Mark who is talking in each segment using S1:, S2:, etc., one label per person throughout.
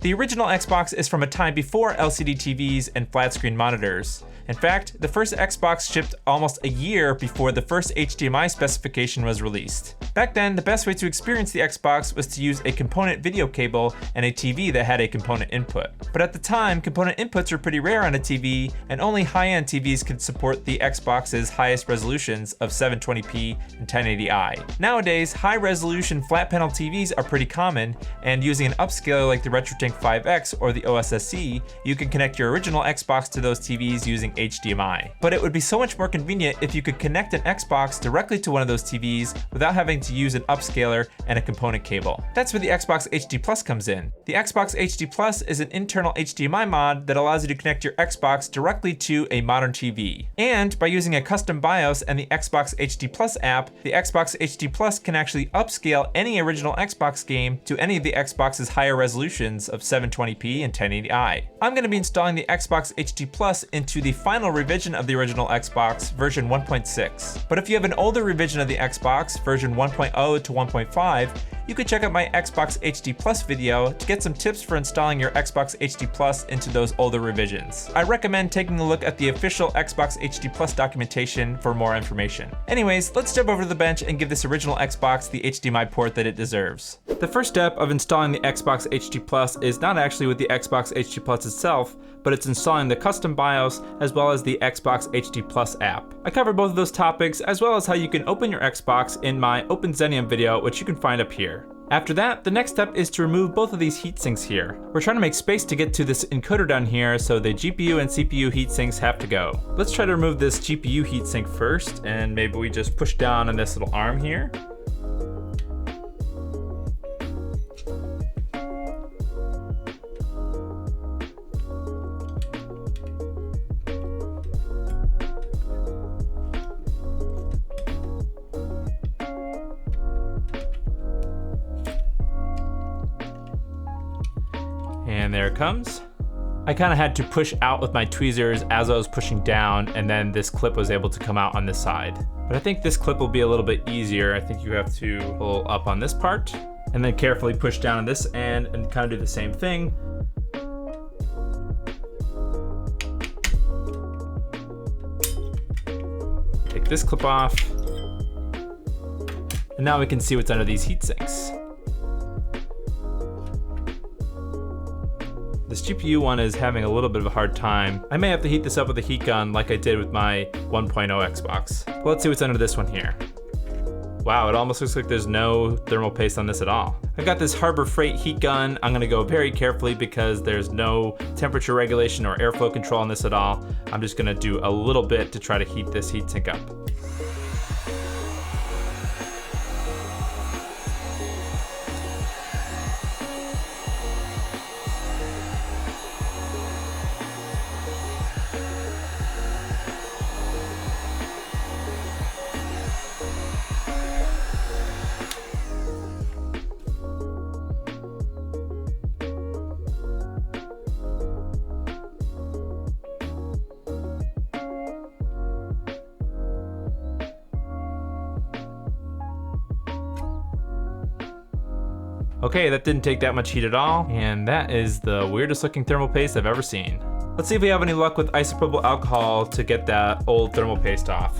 S1: The original Xbox is from a time before LCD TVs and flat screen monitors. In fact, the first Xbox shipped almost a year before the first HDMI specification was released. Back then, the best way to experience the Xbox was to use a component video cable and a TV that had a component input. But at the time, component inputs were pretty rare on a TV, and only high-end TVs could support the Xbox's highest resolutions of 720p and 1080i. Nowadays, high-resolution flat panel TVs are pretty common, and using an upscaler like the RetroTink 5X or the OSSC, you can connect your original Xbox to those TVs using HDMI. But it would be so much more convenient if you could connect an Xbox directly to one of those TVs without having to use an upscaler and a component cable. That's where the Xbox HD Plus comes in. The Xbox HD Plus is an internal HDMI mod that allows you to connect your Xbox directly to a modern TV. And by using a custom BIOS and the Xbox HD Plus app, the Xbox HD Plus can actually upscale any original Xbox game to any of the Xbox's higher resolutions of 720p and 1080i. I'm going to be installing the Xbox HD Plus into the final revision of the original Xbox, version 1.6. But if you have an older revision of the Xbox, version 1.0 to 1.5, you could check out my Xbox HD Plus video to get some tips for installing your Xbox HD Plus into those older revisions. I recommend taking a look at the official Xbox HD Plus documentation for more information. Anyways, let's jump over to the bench and give this original Xbox the HDMI port that it deserves. The first step of installing the Xbox HD Plus is not actually with the Xbox HD Plus itself, but it's installing the custom BIOS as well as the Xbox HD Plus app. I covered both of those topics as well as how you can open your Xbox in my Open Xenium video, which you can find up here. After that, the next step is to remove both of these heatsinks here. We're trying to make space to get to this encoder down here, so the GPU and CPU heatsinks have to go. Let's try to remove this GPU heatsink first, and maybe we just push down on this little arm here. And there it comes. I kind of had to push out with my tweezers as I was pushing down, and then this clip was able to come out on this side. But I think this clip will be a little bit easier. I think you have to pull up on this part and then carefully push down on this end and kind of do the same thing. Take this clip off. And now we can see what's under these heat sinks. This GPU one is having a little bit of a hard time. I may have to heat this up with a heat gun like I did with my 1.0 Xbox. But let's see what's under this one here. Wow, it almost looks like there's no thermal paste on this at all. I've got this Harbor Freight heat gun. I'm gonna go very carefully because there's no temperature regulation or airflow control on this at all. I'm just gonna do a little bit to try to heat this heatsink up. Okay, that didn't take that much heat at all, and that is the weirdest looking thermal paste I've ever seen. Let's see if we have any luck with isopropyl alcohol to get that old thermal paste off.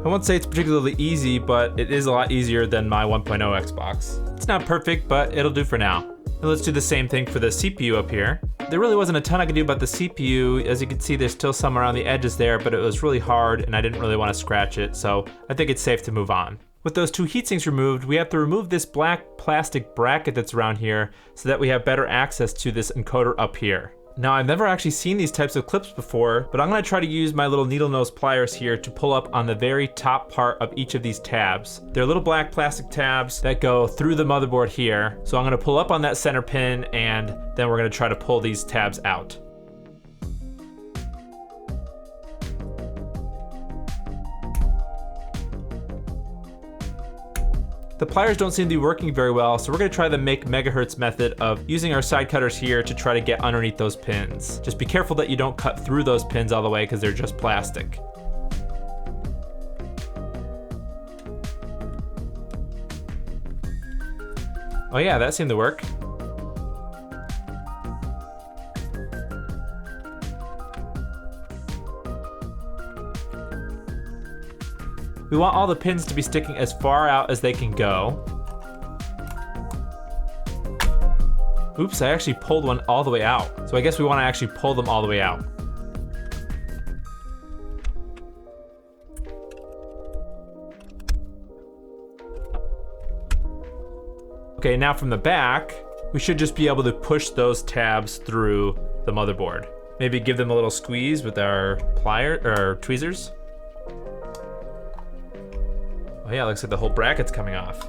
S1: I won't say it's particularly easy, but it is a lot easier than my 1.0 Xbox. It's not perfect, but it'll do for now. And let's do the same thing for the CPU up here. There really wasn't a ton I could do about the CPU. As you can see, there's still some around the edges there, but it was really hard and I didn't really want to scratch it, so I think it's safe to move on. With those two heatsinks removed, we have to remove this black plastic bracket that's around here so that we have better access to this encoder up here. Now, I've never actually seen these types of clips before, but I'm gonna try to use my little needle nose pliers here to pull up on the very top part of each of these tabs. They're little black plastic tabs that go through the motherboard here. So I'm gonna pull up on that center pin and then we're gonna try to pull these tabs out. The pliers don't seem to be working very well, so we're gonna try the make megahertz method of using our side cutters here to try to get underneath those pins. Just be careful that you don't cut through those pins all the way because they're just plastic. Oh yeah, that seemed to work. We want all the pins to be sticking as far out as they can go. Oops, I actually pulled one all the way out. So I guess we want to actually pull them all the way out. Okay, now from the back, we should just be able to push those tabs through the motherboard. Maybe give them a little squeeze with our pliers or tweezers. Oh yeah, looks like the whole bracket's coming off.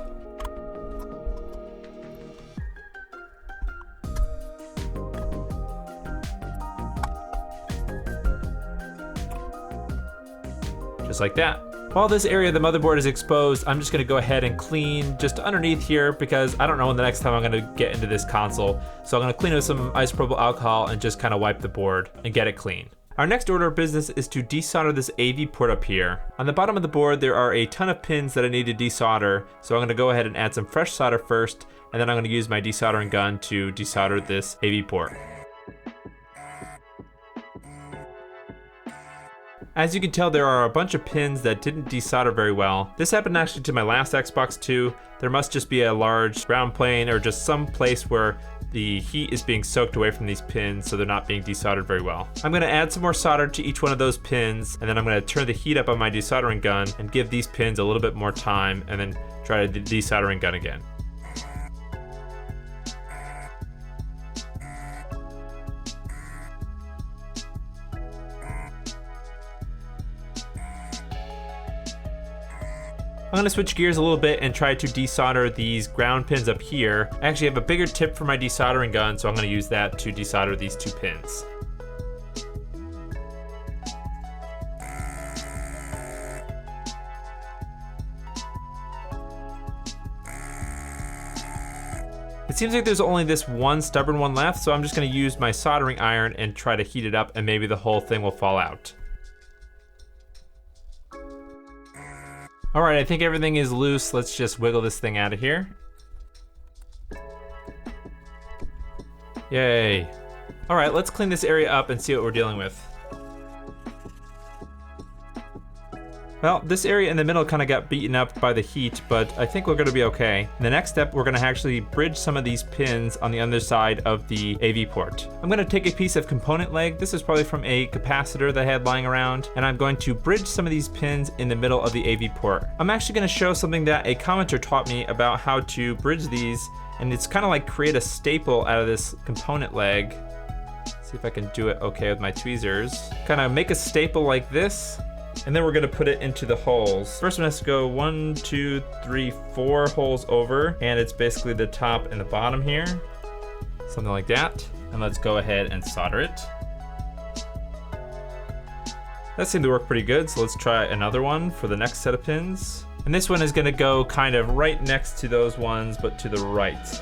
S1: Just like that. While this area of the motherboard is exposed, I'm just gonna go ahead and clean just underneath here because I don't know when the next time I'm gonna get into this console. So I'm gonna clean it with some isopropyl alcohol and just kind of wipe the board and get it clean. Our next order of business is to desolder this AV port up here. On the bottom of the board, there are a ton of pins that I need to desolder. So I'm gonna go ahead and add some fresh solder first, and then I'm gonna use my desoldering gun to desolder this AV port. As you can tell, there are a bunch of pins that didn't desolder very well. This happened actually to my last Xbox too. There must just be a large ground plane or just some place where the heat is being soaked away from these pins, so they're not being desoldered very well. I'm gonna add some more solder to each one of those pins, and then I'm gonna turn the heat up on my desoldering gun and give these pins a little bit more time, and then try the desoldering gun again. I'm gonna switch gears a little bit and try to desolder these ground pins up here. I actually have a bigger tip for my desoldering gun, so I'm gonna use that to desolder these two pins. It seems like there's only this one stubborn one left, so I'm just gonna use my soldering iron and try to heat it up, and maybe the whole thing will fall out. All right, I think everything is loose. Let's just wiggle this thing out of here. Yay. All right, let's clean this area up and see what we're dealing with. Well, this area in the middle kind of got beaten up by the heat, but I think we're gonna be okay. In the next step, we're gonna actually bridge some of these pins on the underside of the AV port. I'm gonna take a piece of component leg. This is probably from a capacitor that I had lying around, and I'm going to bridge some of these pins in the middle of the AV port. I'm actually gonna show something that a commenter taught me about how to bridge these, and it's kind of like create a staple out of this component leg. See if I can do it okay with my tweezers. Kind of make a staple like this, and then we're gonna put it into the holes. First one has to go 1, 2, 3, 4 holes over, and it's basically the top and the bottom here. Something like that. And let's go ahead and solder it. That seemed to work pretty good, so let's try another one for the next set of pins. And this one is gonna go kind of right next to those ones, but to the right.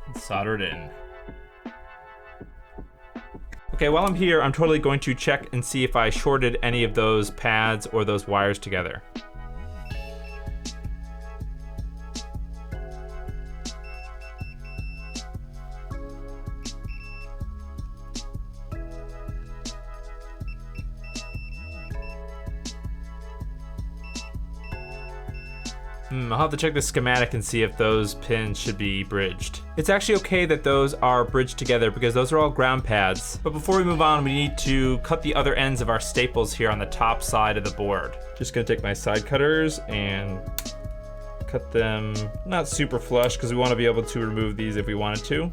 S1: And solder it in. Okay, while I'm here, I'm totally going to check and see if I shorted any of those pads or those wires together. I'll have to check the schematic and see if those pins should be bridged. It's actually okay that those are bridged together because those are all ground pads. But before we move on, we need to cut the other ends of our staples here on the top side of the board. Just gonna take my side cutters and cut them not super flush because we want to be able to remove these if we wanted to.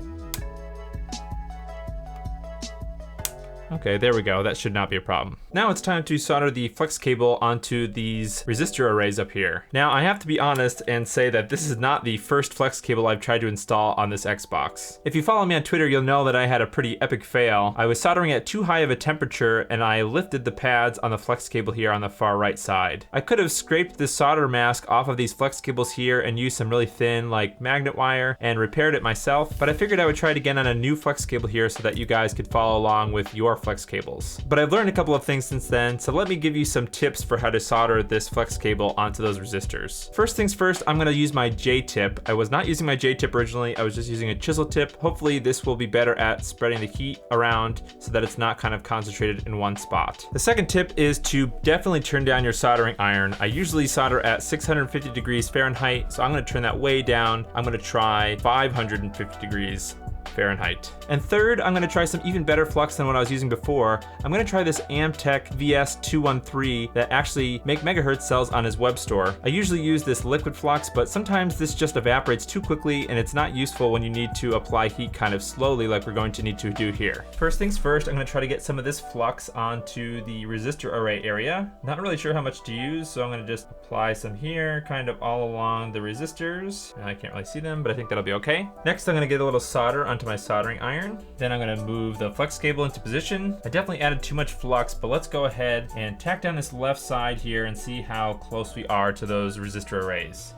S1: Okay, there we go. That should not be a problem. Now it's time to solder the flex cable onto these resistor arrays up here. Now I have to be honest and say that this is not the first flex cable I've tried to install on this Xbox. If you follow me on Twitter, you'll know that I had a pretty epic fail. I was soldering at too high of a temperature and I lifted the pads on the flex cable here on the far right side. I could have scraped the solder mask off of these flex cables here and used some really thin like magnet wire and repaired it myself, but I figured I would try it again on a new flex cable here so that you guys could follow along with your flex cables. But I've learned a couple of things since then, so let me give you some tips for how to solder this flex cable onto those resistors. First things first, I'm gonna use my J-tip. I was not using my J-tip originally, I was just using a chisel tip. Hopefully this will be better at spreading the heat around so that it's not kind of concentrated in one spot. The second tip is to definitely turn down your soldering iron. I usually solder at 650 degrees Fahrenheit, so I'm gonna turn that way down. I'm gonna try 550 degrees Fahrenheit. And third, I'm gonna try some even better flux than what I was using before. I'm gonna try this Amtech VS213 that actually Make Megahertz sells on his web store. I usually use this liquid flux, but sometimes this just evaporates too quickly and it's not useful when you need to apply heat kind of slowly like we're going to need to do here. First things first, I'm gonna try to get some of this flux onto the resistor array area. Not really sure how much to use, so I'm gonna just apply some here, kind of all along the resistors. I can't really see them, but I think that'll be okay. Next, I'm gonna get a little solder onto my soldering iron. Then I'm gonna move the flex cable into position. I definitely added too much flux, but let's go ahead and tack down this left side here and see how close we are to those resistor arrays.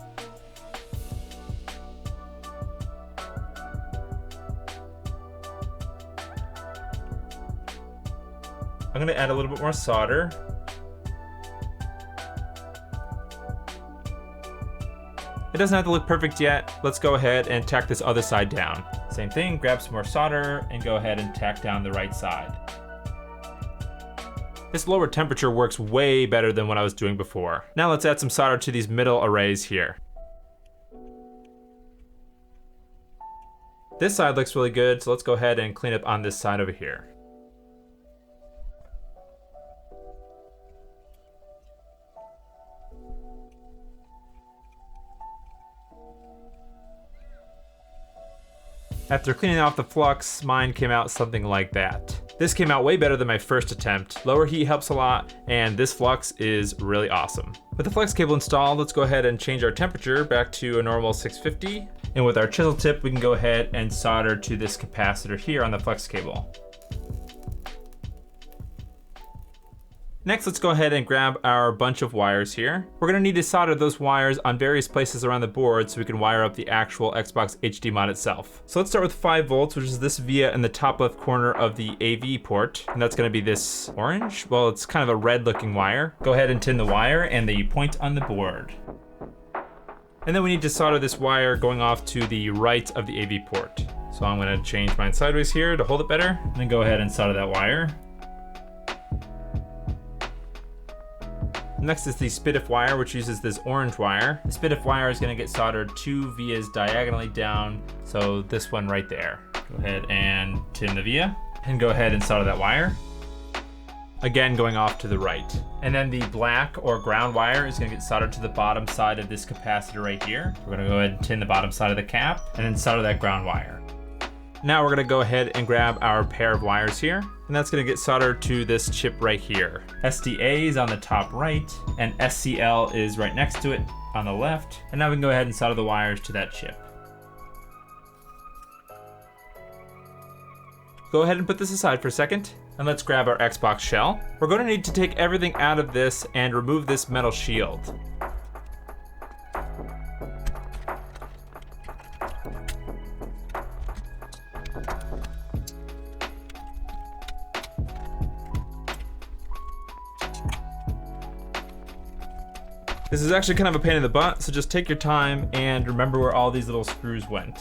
S1: I'm gonna add a little bit more solder. It doesn't have to look perfect yet. Let's go ahead and tack this other side down. Same thing, grab some more solder and go ahead and tack down the right side. This lower temperature works way better than what I was doing before. Now let's add some solder to these middle arrays here. This side looks really good, so let's go ahead and clean up on this side over here. After cleaning off the flux, mine came out something like that. This came out way better than my first attempt. Lower heat helps a lot, and this flux is really awesome. With the flex cable installed, let's go ahead and change our temperature back to a normal 650. And with our chisel tip, we can go ahead and solder to this capacitor here on the flex cable. Next, let's go ahead and grab our bunch of wires here. We're gonna need to solder those wires on various places around the board so we can wire up the actual Xbox HD Mod itself. So let's start with 5 volts, which is this via in the top left corner of the AV port. And that's gonna be this orange. Well, it's kind of a red looking wire. Go ahead and tin the wire and the point on the board. And then we need to solder this wire going off to the right of the AV port. So I'm gonna change mine sideways here to hold it better, and then go ahead and solder that wire. Next is the SPDIF wire, which uses this orange wire. The SPDIF wire is gonna get soldered 2 vias diagonally down, so this one right there. Go ahead and tin the via, and go ahead and solder that wire. Again, going off to the right. And then the black or ground wire is gonna get soldered to the bottom side of this capacitor right here. We're gonna go ahead and tin the bottom side of the cap, and then solder that ground wire. Now we're gonna go ahead and grab our pair of wires here, and that's gonna get soldered to this chip right here. SDA is on the top right, and SCL is right next to it on the left. And now we can go ahead and solder the wires to that chip. Go ahead and put this aside for a second, and let's grab our Xbox shell. We're gonna need to take everything out of this and remove this metal shield. This is actually kind of a pain in the butt, so just take your time and remember where all these little screws went.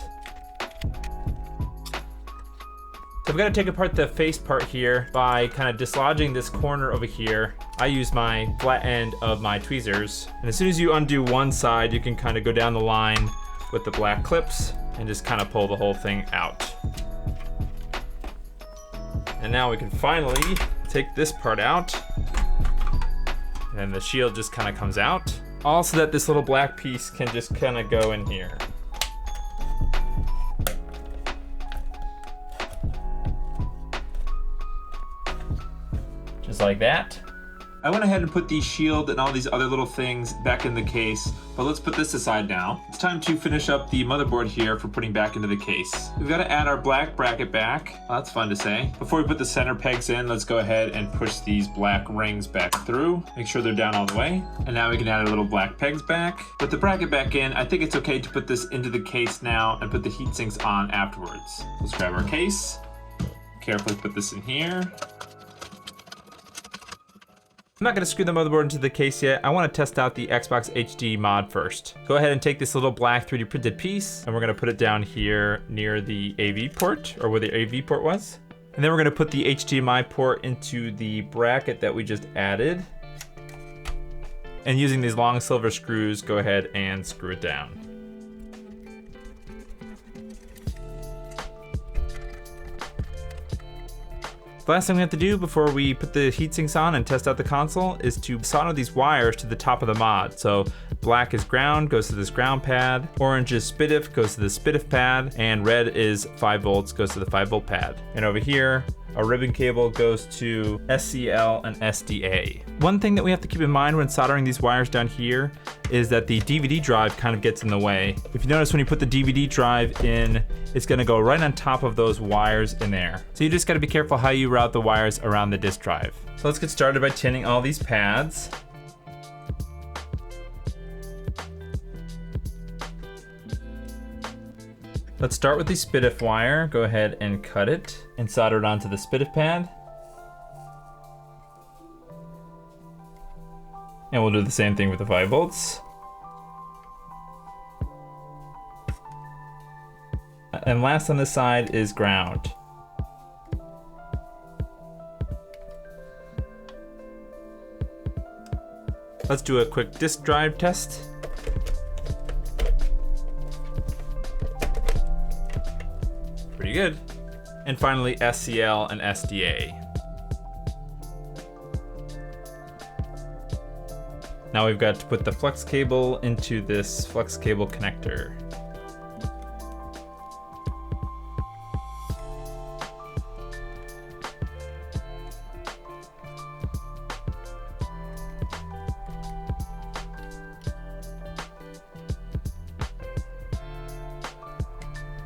S1: So I've got to take apart the face part here by kind of dislodging this corner over here. I use my flat end of my tweezers, and as soon as you undo one side, you can kind of go down the line with the black clips and just kind of pull the whole thing out. And now we can finally take this part out. And the shield just kind of comes out. All so that this little black piece can just kind of go in here. Just like that. I went ahead and put the shield and all these other little things back in the case, but let's put this aside now. It's time to finish up the motherboard here for putting back into the case. We've got to add our black bracket back. Well, that's fun to say. Before we put the center pegs in, let's go ahead and push these black rings back through. Make sure they're down all the way. And now we can add our little black pegs back. Put the bracket back in. I think it's okay to put this into the case now and put the heat sinks on afterwards. Let's grab our case. Carefully put this in here. I'm not gonna screw the motherboard into the case yet. I wanna test out the Xbox HD mod first. Go ahead and take this little black 3D printed piece, and we're gonna put it down here near the AV port, or where the AV port was. And then we're gonna put the HDMI port into the bracket that we just added. And using these long silver screws, go ahead and screw it down. The last thing we have to do before we put the heatsinks on and test out the console is to solder these wires to the top of the mod. So black is ground, goes to this ground pad, orange is SPDIF, goes to the SPDIF pad, and red is 5 volts, goes to the 5 volt pad. And over here, a ribbon cable goes to SCL and SDA. One thing that we have to keep in mind when soldering these wires down here is that the DVD drive kind of gets in the way. If you notice when you put the DVD drive in, it's gonna go right on top of those wires in there. So you just gotta be careful how you route the wires around the disk drive. So let's get started by tinning all these pads. Let's start with the SPDIF wire. Go ahead and cut it and solder it onto the SPDIF pad. And we'll do the same thing with the 5 volts. And last on this side is ground. Let's do a quick disk drive test. Pretty good. And finally, SCL and SDA. Now we've got to put the flex cable into this flex cable connector.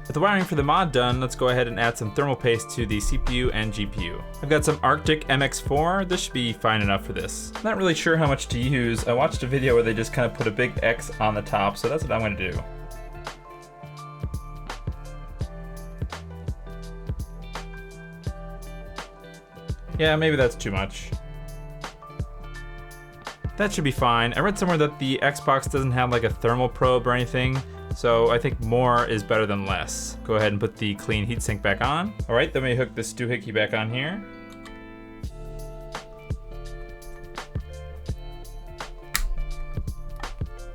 S1: With the wiring for the mod done, let's go ahead and add some thermal paste to the CPU and GPU. I've got some Arctic MX4. This should be fine enough for this. I'm not really sure how much to use. I watched a video where they just kind of put a big X on the top, so that's what I'm gonna do. Yeah, maybe that's too much. That should be fine. I read somewhere that the Xbox doesn't have like a thermal probe or anything, so I think more is better than less. Go ahead and put the clean heatsink back on. All right, then we hook this doohickey back on here.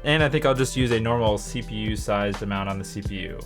S1: And I think I'll just use a normal CPU sized amount on the CPU.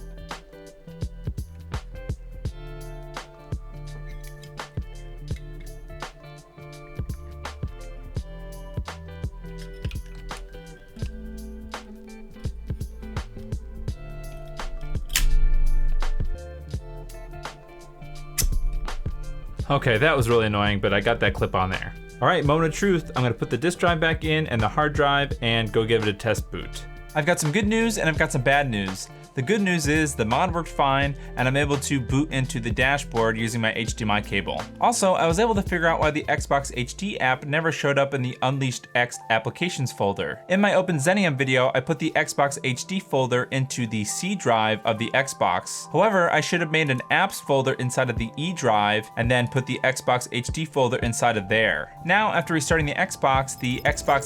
S1: Okay, that was really annoying, but I got that clip on there. All right, moment of truth. I'm gonna put the disk drive back in and the hard drive and go give it a test boot. I've got some good news and I've got some bad news. The good news is the mod worked fine and I'm able to boot into the dashboard using my HDMI cable. Also, I was able to figure out why the Xbox HD app never showed up in the Unleashed X applications folder. In my Open Xenium video, I put the Xbox HD folder into the C drive of the Xbox. However, I should have made an apps folder inside of the E drive and then put the Xbox HD folder inside of there. Now, after restarting the Xbox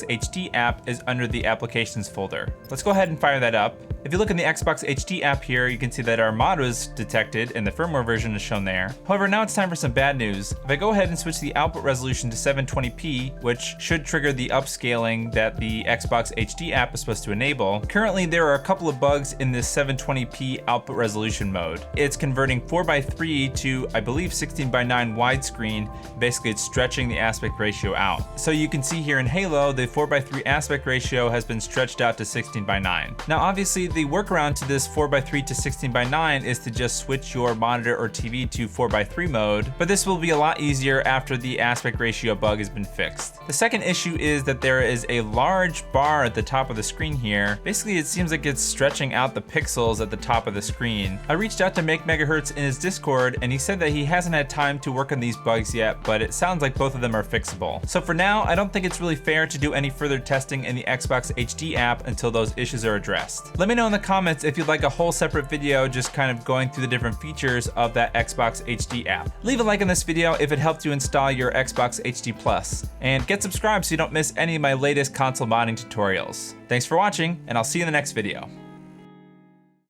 S1: HD app is under the applications folder. Let's go ahead and fire that up. If you look in the Xbox HD app here, you can see that our mod was detected and the firmware version is shown there. However, now it's time for some bad news. If I go ahead and switch the output resolution to 720p, which should trigger the upscaling that the Xbox HD app is supposed to enable, currently there are a couple of bugs in this 720p output resolution mode. It's converting 4:3 to, I believe, 16:9 widescreen. Basically, it's stretching the aspect ratio out. So you can see here in Halo, the 4:3 aspect ratio has been stretched out to 16:9. Now, obviously, the workaround to this 4:3 to 16:9 is to just switch your monitor or TV to 4:3 mode, but this will be a lot easier after the aspect ratio bug has been fixed. The second issue is that there is a large bar at the top of the screen here. Basically, it seems like it's stretching out the pixels at the top of the screen. I reached out to Make Megahertz in his Discord, and he said that he hasn't had time to work on these bugs yet, but it sounds like both of them are fixable. So for now, I don't think it's really fair to do any further testing in the Xbox HD app until those issues are addressed. Let me know know in the comments if you'd like a whole separate video just kind of going through the different features of that Xbox HD app. Leave a like on this video if it helped you install your Xbox HD Plus, and get subscribed so you don't miss any of my latest console modding tutorials. Thanks for watching, and I'll see you in the next video.